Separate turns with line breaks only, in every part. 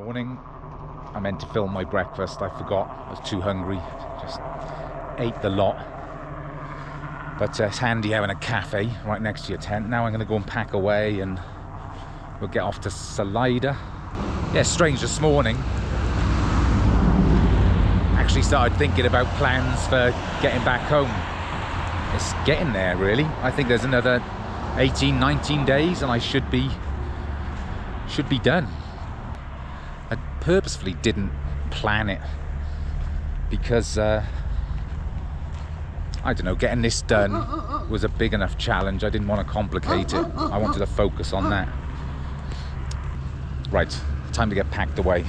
Morning. I meant to film my breakfast. I forgot. I was too hungry. Just ate the lot. But it's handy having a cafe right next to your tent. Now I'm going to go and pack away and we'll get off to Salida. Yeah, strange this morning. Actually started thinking about plans for getting back home. It's getting there really. I think there's another 18, 19 days and I should be done. I purposefully didn't plan it because I don't know, getting this done was a big enough challenge. I didn't want to complicate it. I wanted to focus on that. Right, time to get packed away.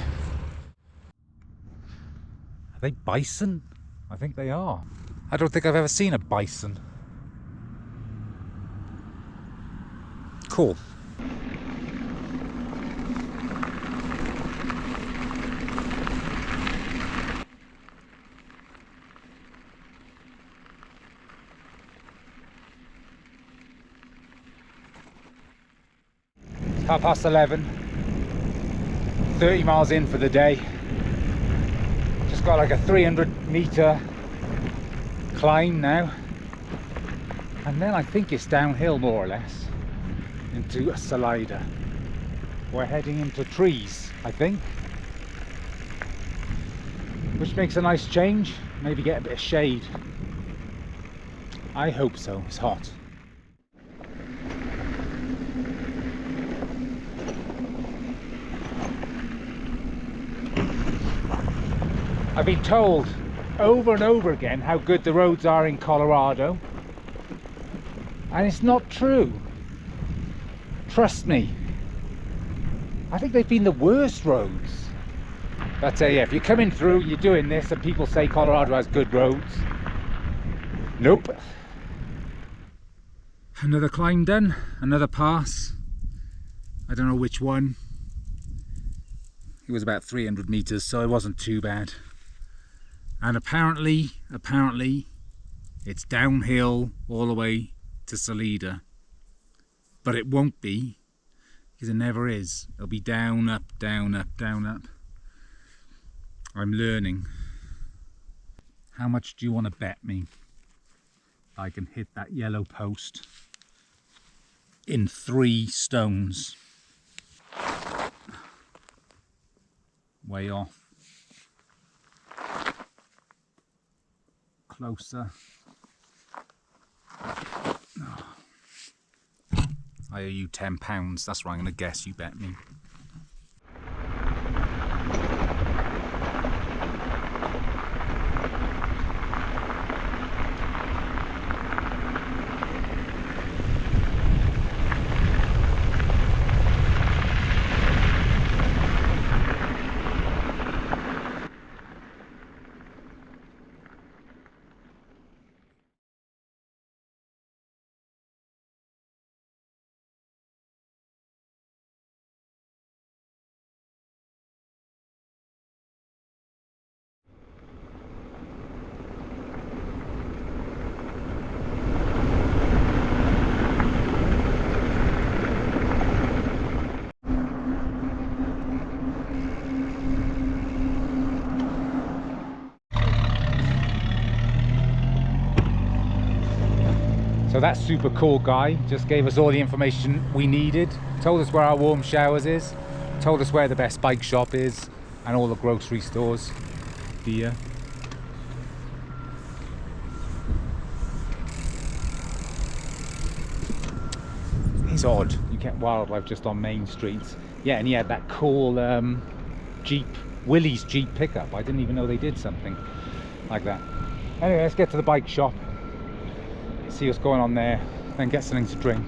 Are they bison? I think they are. I don't think I've ever seen a bison. Cool. It's 11:30. 30 miles in for the day. Just got like a 300-meter climb now. And then I think it's downhill more or less into Salida. We're heading into trees, I think. Which makes a nice change. Maybe get a bit of shade. I hope so. It's hot. I've been told over and over again how good the roads are in Colorado, and it's not true. Trust me. I think they've been the worst roads. But yeah, if you're coming through, you're doing this and people say Colorado has good roads. Nope. Another climb done, another pass. I don't know which one. It was about 300 meters, so it wasn't too bad. And apparently it's downhill all the way to Salida. But it won't be, because it never is. It'll be down, up, down, up, down, up. I'm learning. How much do you want to bet me I can hit that yellow post in 3 stones? Way off. Closer. Oh. I owe you £10. That's what I'm going to guess you bet me. So that super cool guy just gave us all the information we needed, told us where our warm showers is, told us where the best bike shop is, and all the grocery stores here. It's odd, you get wildlife just on main streets. Yeah, and he had that cool Jeep, Willys Jeep pickup. I didn't even know they did something like that. Anyway, let's get to the bike shop. See what's going on there, then get something to drink.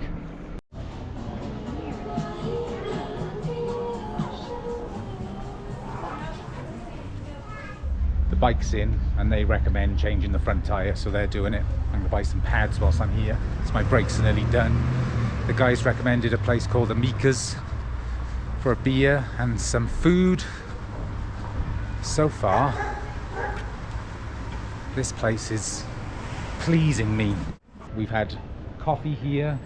The bike's in and they recommend changing the front tyre, so they're doing it. I'm going to buy some pads whilst I'm here, so my brakes are nearly done. The guys recommended a place called Amika's for a beer and some food. So far, this place is pleasing me. We've had coffee here,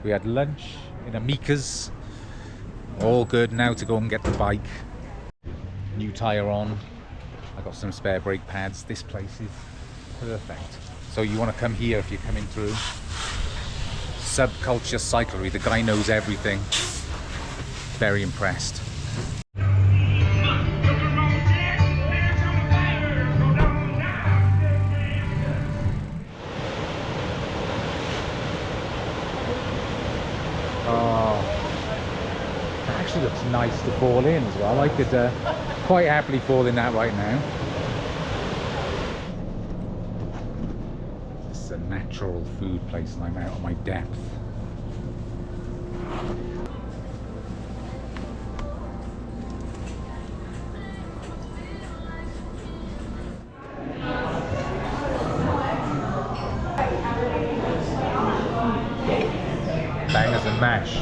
we had lunch in Amika's. All good now to go and get the bike. new tyre on. I got some spare brake pads. This place is perfect. So you want to come here if you're coming through. Subculture Cyclery, the guy knows everything. Very impressed. Actually looks nice to fall in as well. I could quite happily fall in that right now. This is a natural food place and I'm out of my depth. Bangers and mash,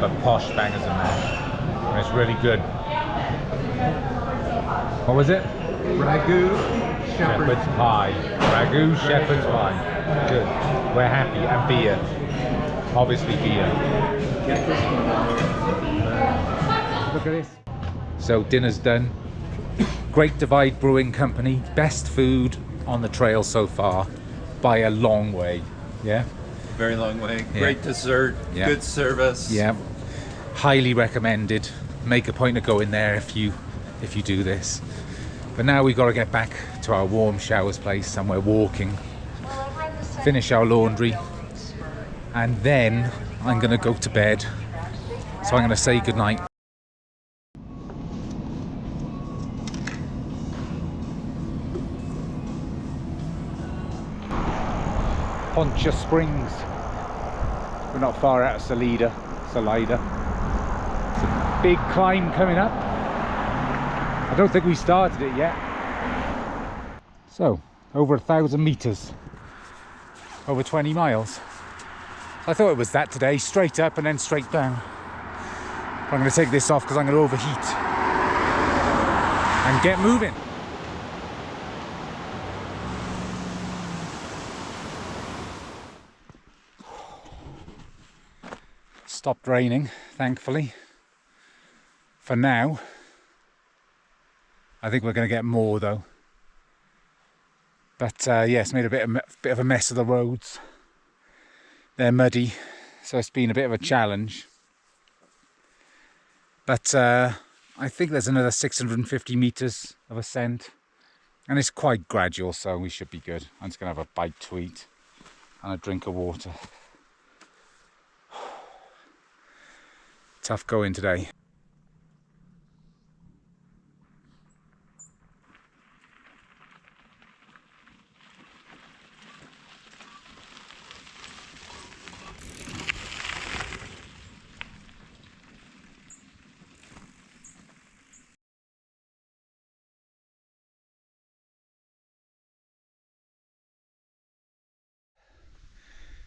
but posh bangers and mash. And it's really good. What was it?
Ragu shepherd's
pie. Ragu shepherd's pie. Good. We're happy. And beer. Obviously beer.
Get this one.
Look at this. So dinner's done. Great Divide Brewing Company. Best food on the trail so far by a long way. Yeah?
Very long way. Great dessert.
Yeah.
Good service.
Yeah. Highly recommended. Make a point of going there if you do this. But now we've got to get back to our warm showers place and we're walking. Finish our laundry. And then I'm going to go to bed. So I'm going to say goodnight. Poncha Springs. We're not far out of Salida. It's a big climb coming up. I don't think we started it yet. So, over 1,000 meters. Over 20 miles. I thought it was that today, straight up and then straight down. But I'm going to take this off because I'm going to overheat. And get moving. Stopped raining, thankfully. For now. I think we're going to get more though. But yeah, it's made a bit of a mess of the roads. They're muddy, so it's been a bit of a challenge. But I think there's another 650 meters of ascent. And it's quite gradual, so we should be good. I'm just going to have a bite to eat and a drink of water. Tough going today.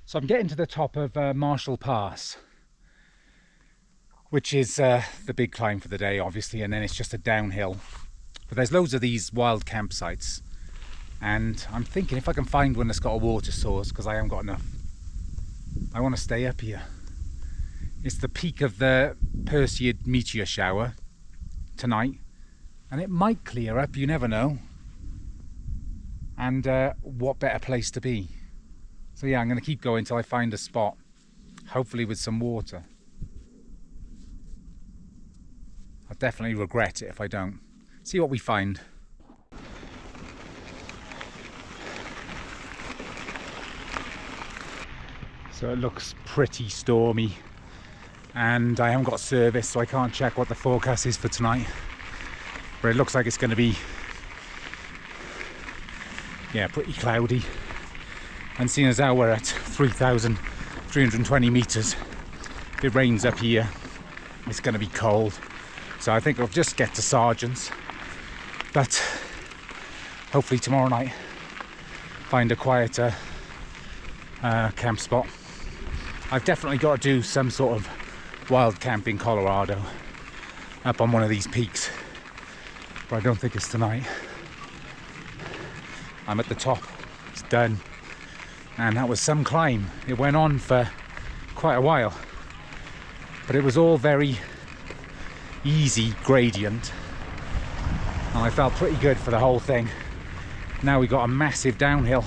So I'm getting to the top of Marshall Pass, which is the big climb for the day, obviously, and then it's just a downhill. But there's loads of these wild campsites, and I'm thinking if I can find one that's got a water source, because I haven't got enough, I want to stay up here. It's the peak of the Perseid meteor shower tonight, and it might clear up, you never know. And what better place to be? So yeah, I'm going to keep going until I find a spot, hopefully with some water. I'll definitely regret it if I don't. See what we find. So it looks pretty stormy, and I haven't got service, so I can't check what the forecast is for tonight. But it looks like it's going to be, yeah, pretty cloudy. And seeing as how we're at 3,320 meters, if it rains up here, it's going to be cold. So I think I'll just get to Sargent's, but hopefully tomorrow night find a quieter camp spot. I've definitely got to do some sort of wild camp in Colorado up on one of these peaks, but I don't think it's tonight. I'm at the top, it's done. And that was some climb. It went on for quite a while, but it was all very easy gradient, and I felt pretty good for the whole thing. Now we got a massive downhill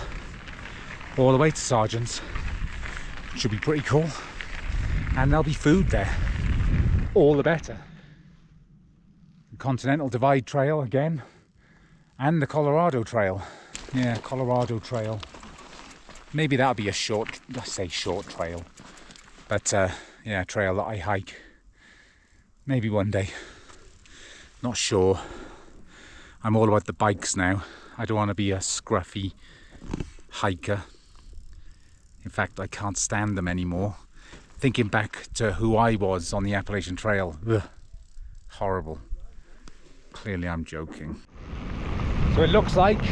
all the way to Sergeant's. Should be pretty cool, and there'll be food there, all the better. The Continental Divide Trail again, and the Colorado Trail. Yeah, Colorado Trail. Maybe that'll be a short, I say short trail, but yeah, a trail that I hike. Maybe one day, not sure. I'm all about the bikes now. I don't want to be a scruffy hiker. In fact, I can't stand them anymore. Thinking back to who I was on the Appalachian Trail, ugh, horrible. Clearly I'm joking. So it looks like a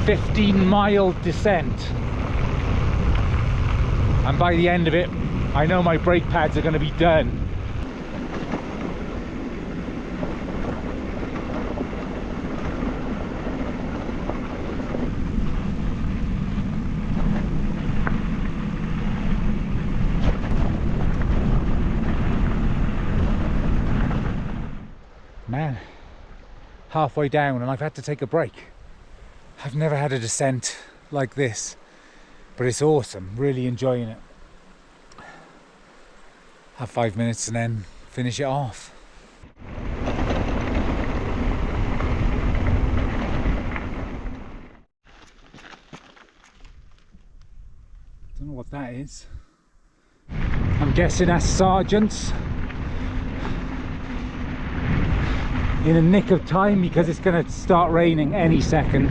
15-mile descent. And by the end of it, I know my brake pads are going to be done. Man, halfway down and I've had to take a break. I've never had a descent like this, but it's awesome, really enjoying it. Have 5 minutes and then finish it off. Don't know what that is. I'm guessing that's Sergeant's. In a nick of time because it's going to start raining any second.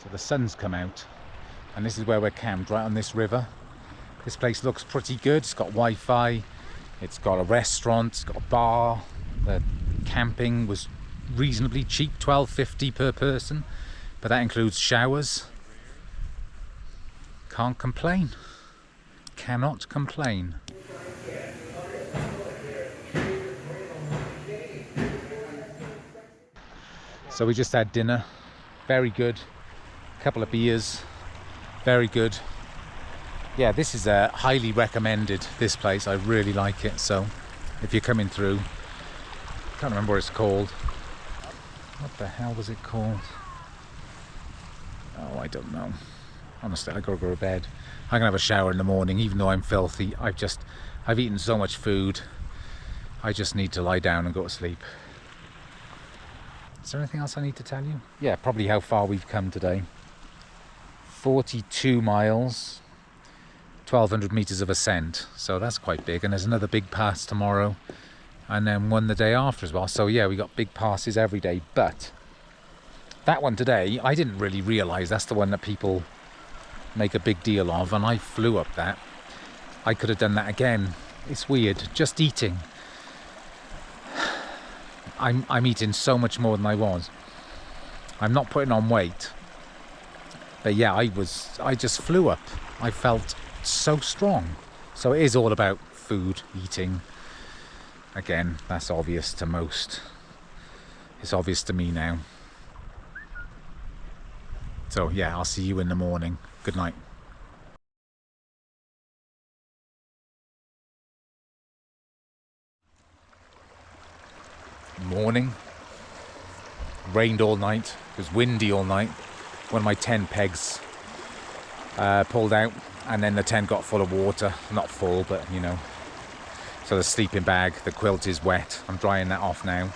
So the sun's come out and this is where we're camped, right on this river. This place looks pretty good. It's got Wi-Fi, it's got a restaurant, it's got a bar. The camping was reasonably cheap, $12.50 per person, but that includes showers. Can't complain. Cannot complain. So we just had dinner. Very good. A couple of beers. Very good. Yeah, this is highly recommended, this place. I really like it. So if you're coming through, can't remember what it's called. What the hell was it called? Oh, I don't know. Honestly, I gotta go to bed. I'm gonna have a shower in the morning, even though I'm filthy. I've eaten so much food. I just need to lie down and go to sleep. Is there anything else I need to tell you? Yeah, probably how far we've come today. 42 miles, 1,200 meters of ascent. So that's quite big. And there's another big pass tomorrow, and then one the day after as well. So yeah, we got big passes every day. But that one today, I didn't really realize that's the one that people make a big deal of, and I flew up that. I could have done that again. It's weird, just eating. I'm eating so much more than I was. I'm not putting on weight, but yeah, I just flew up. I felt so strong. So it is all about food, eating. Again, that's obvious to most. It's obvious to me now. So yeah, I'll see you in the morning. Good night. Morning. Rained all night. It was windy all night. One of my tent pegs pulled out, and then the tent got full of water. Not full, but you know. So the sleeping bag, the quilt is wet. I'm drying that off now.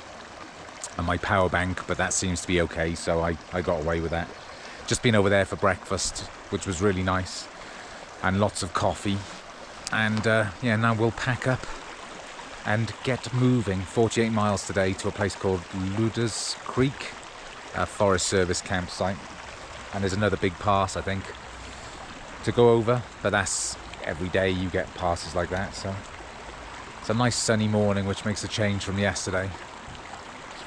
And my power bank, but that seems to be okay, so I got away with that. Just been over there for breakfast, which was really nice, and lots of coffee. And yeah, now we'll pack up and get moving. 48 miles today to a place called Luders Creek, a Forest Service campsite. And there's another big pass, I think, to go over, but that's every day you get passes like that. So it's a nice sunny morning, which makes a change from yesterday.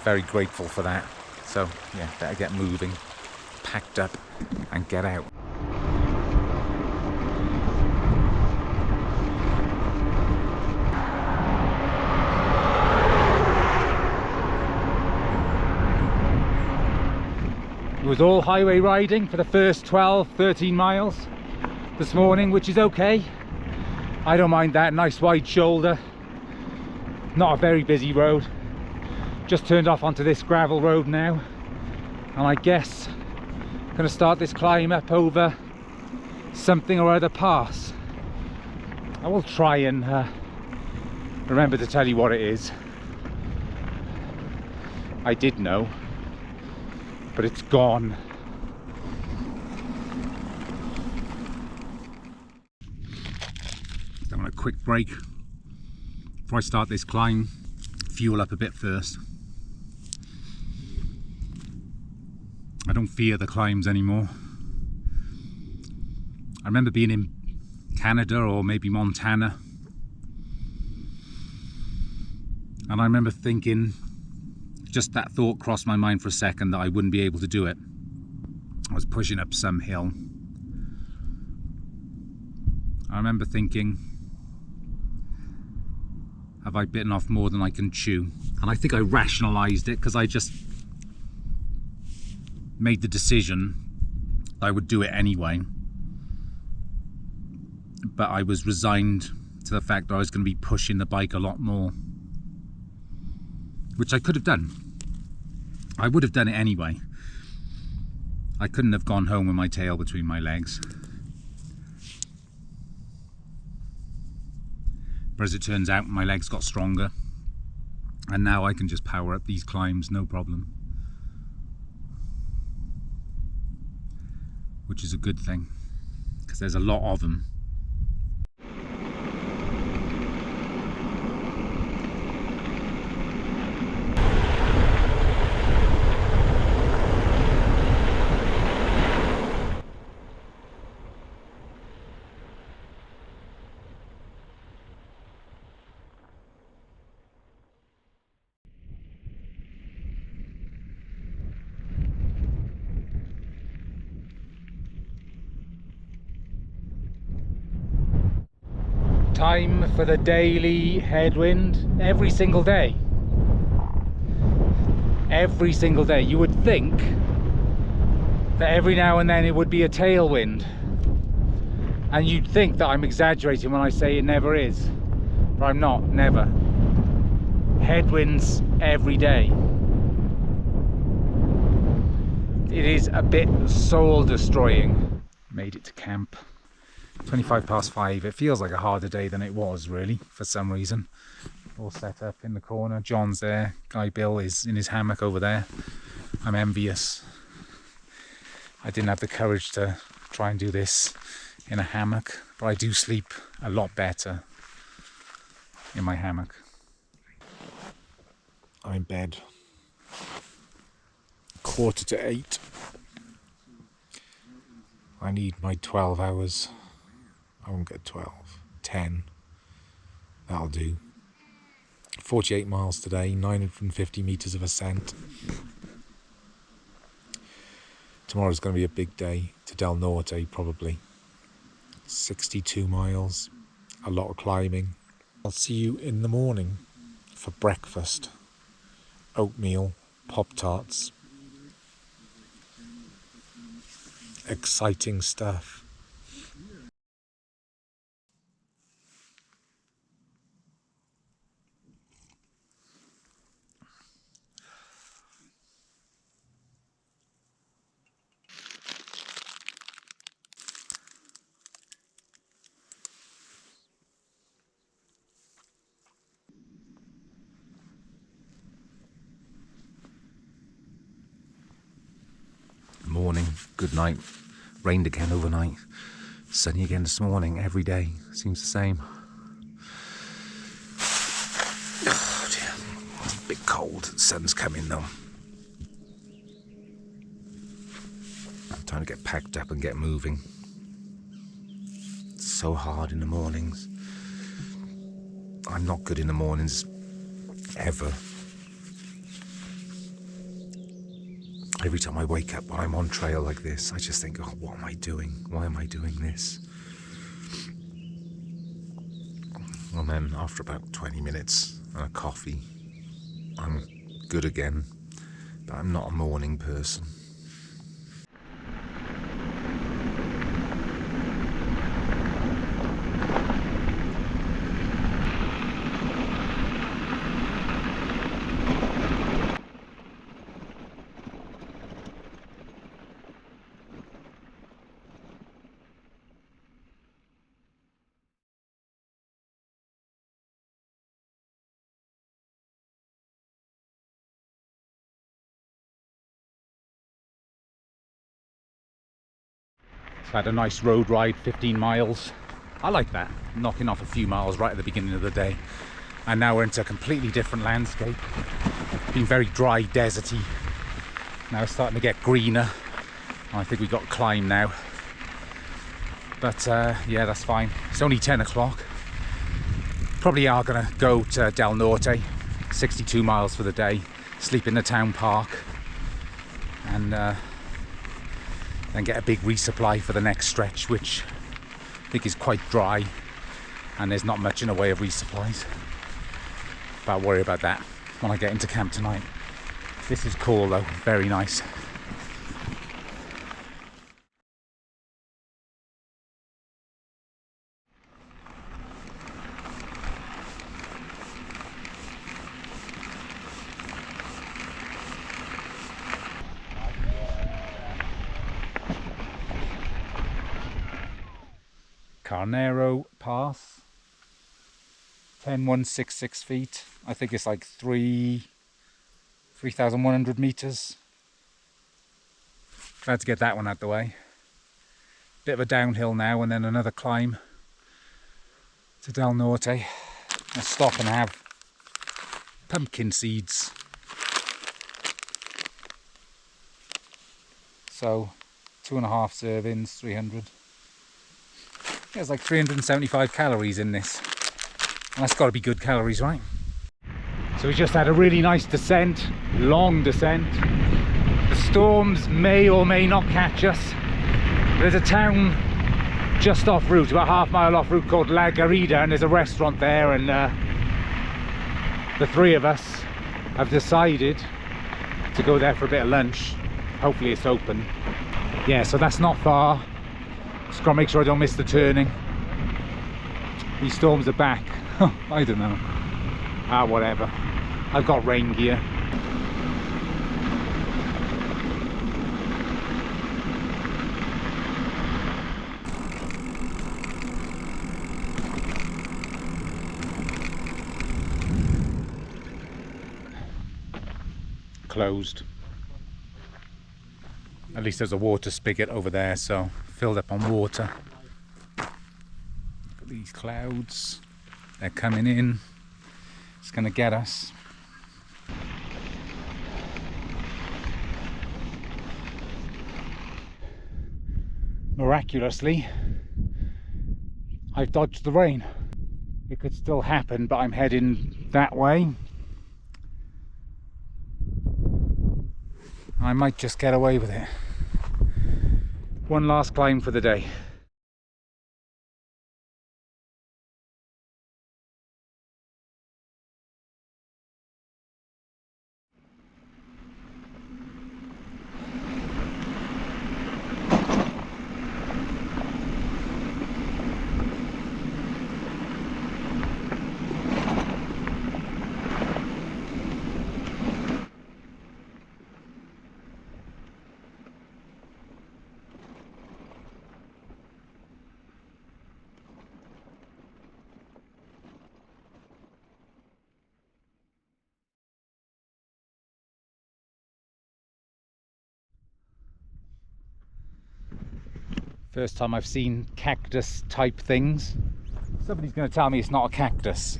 Very grateful for that. So yeah, better get moving, packed up and get out. It was all highway riding for the first 12, 13 miles this morning, which is okay. I don't mind that. Nice wide shoulder. Not a very busy road. Just turned off onto this gravel road now, and I guess I'm gonna start this climb up over something or other pass. I will try and remember to tell you what it is. I did know, but it's gone. I want a quick break before I start this climb. Fuel up a bit first. I don't fear the climbs anymore. I remember being in Canada or maybe Montana, and I remember thinking, just that thought crossed my mind for a second, that I wouldn't be able to do it. I was pushing up some hill. I remember thinking, have I bitten off more than I can chew? And I think I rationalized it because I just made the decision I would do it anyway. But I was resigned to the fact that I was going to be pushing the bike a lot more, which I could have done. I would have done it anyway. I couldn't have gone home with my tail between my legs. But as it turns out, my legs got stronger, and now I can just power up these climbs no problem, which is a good thing because there's a lot of them. Time for the daily headwind every single day. Every single day. You would think that every now and then it would be a tailwind, and you'd think that I'm exaggerating when I say it never is, but I'm not. Never. Headwinds every day. It is a bit soul destroying. Made it to camp. 5:25. It feels like a harder day than it was, really, for some reason. All set up in the corner. John's there. Guy Bill is in his hammock over there. I'm envious. I didn't have the courage to try and do this in a hammock, but I do sleep a lot better in my hammock. I'm in bed. 7:45. I need my 12 hours. I won't get 12, 10. That'll do. 48 miles today, 950 meters of ascent. Tomorrow's going to be a big day to Del Norte, probably. 62 miles, a lot of climbing. I'll see you in the morning for breakfast. Oatmeal, Pop-Tarts. Exciting stuff. Morning, good night. Rained again overnight. Sunny again this morning. Every day seems the same. Oh dear, it's a bit cold. The sun's coming though. Time to get packed up and get moving. It's so hard in the mornings. I'm not good in the mornings ever. Every time I wake up when I'm on trail like this, I just think, oh, what am I doing? Why am I doing this? And then after about 20 minutes and a coffee, I'm good again. But I'm not a morning person. Had a nice road ride, 15 miles. I like that, knocking off a few miles right at the beginning of the day. And now we're into a completely different landscape. Been very dry, deserty. Now it's starting to get greener. I think we've got to climb now. But yeah, that's fine. It's only 10 o'clock. Probably are gonna go to Del Norte, 62 miles for the day, sleep in the town park, and then get a big resupply for the next stretch, which I think is quite dry, and there's not much in the way of resupplies. But I'll worry about that when I get into camp tonight. This is cool though, very nice. Carnero Pass, 10,166 feet. I think it's like 3,100 meters. Glad to get that one out the way. Bit of a downhill now, and then another climb to Del Norte. I'll stop and have pumpkin seeds. So 2.5 servings, 300. There's like 375 calories in this. And that's got to be good calories, right? So we just had a really nice descent, long descent. The storms may or may not catch us. There's a town just off route, about half mile off route, called La Garida, and there's a restaurant there, and the three of us have decided to go there for a bit of lunch. Hopefully it's open. Yeah, so that's not far. Just gotta make sure I don't miss the turning. These storms are back. I don't know. Whatever. I've got rain gear. Closed. At least there's a water spigot over there, so filled up on water. Look at these clouds. They're coming in. It's gonna get us. Miraculously, I've dodged the rain. It could still happen, but I'm heading that way. I might just get away with it. One last climb for the day. First time I've seen cactus type things. Somebody's going to tell me it's not a cactus.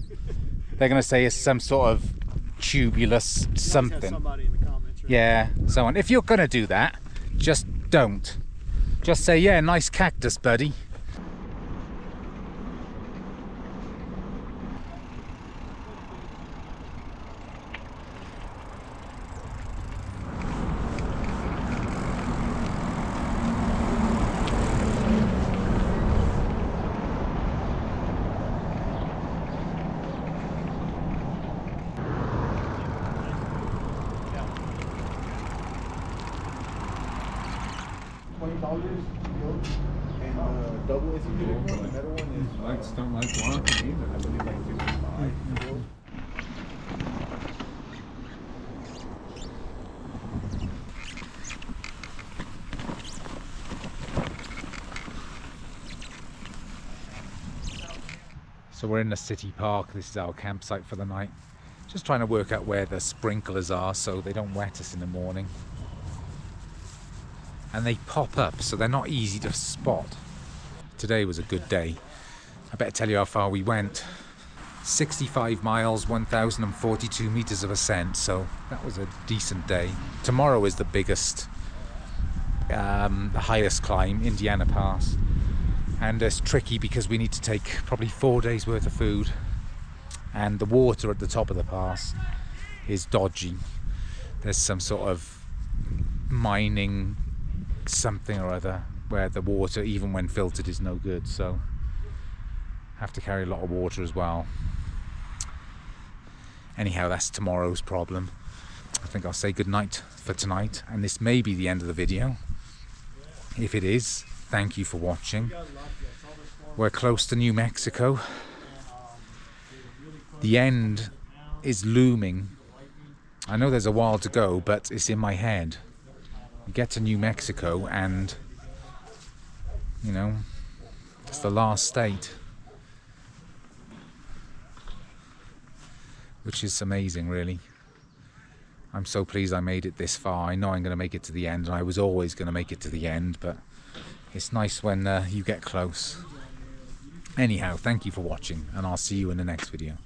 They're going to say it's some sort of tubulous something.
Somebody in the comments, right?
Yeah, someone. If you're going to do that, just don't. Just say, yeah, nice cactus, buddy.
$20 and double is the other one is
Lights don't like walking either. I believe like 55.
So we're in the city park. This is our campsite for the night. Just trying to work out where the sprinklers are so they don't wet us in the morning. and they pop up, so they're not easy to spot. Today was a good day. I better tell you how far we went. 65 miles, 1,042 meters of ascent, so that was a decent day. Tomorrow is the biggest, the highest climb, Indiana Pass, and it's tricky because we need to take probably 4 days worth of food, and the water at the top of the pass is dodgy. There's some sort of mining something or other where the water, even when filtered, is no good, so have to carry a lot of water as well. Anyhow, that's tomorrow's problem. I think I'll say goodnight for tonight, and this may be the end of the video. If it is, thank you for watching. We're close to New Mexico. The end is looming. I know there's a while to go, but it's in my head. We get to New Mexico and, you know, it's the last state. Which is amazing, really. I'm so pleased I made it this far. I know I'm going to make it to the end, and I was always going to make it to the end, but it's nice when you get close. Anyhow, thank you for watching, and I'll see you in the next video.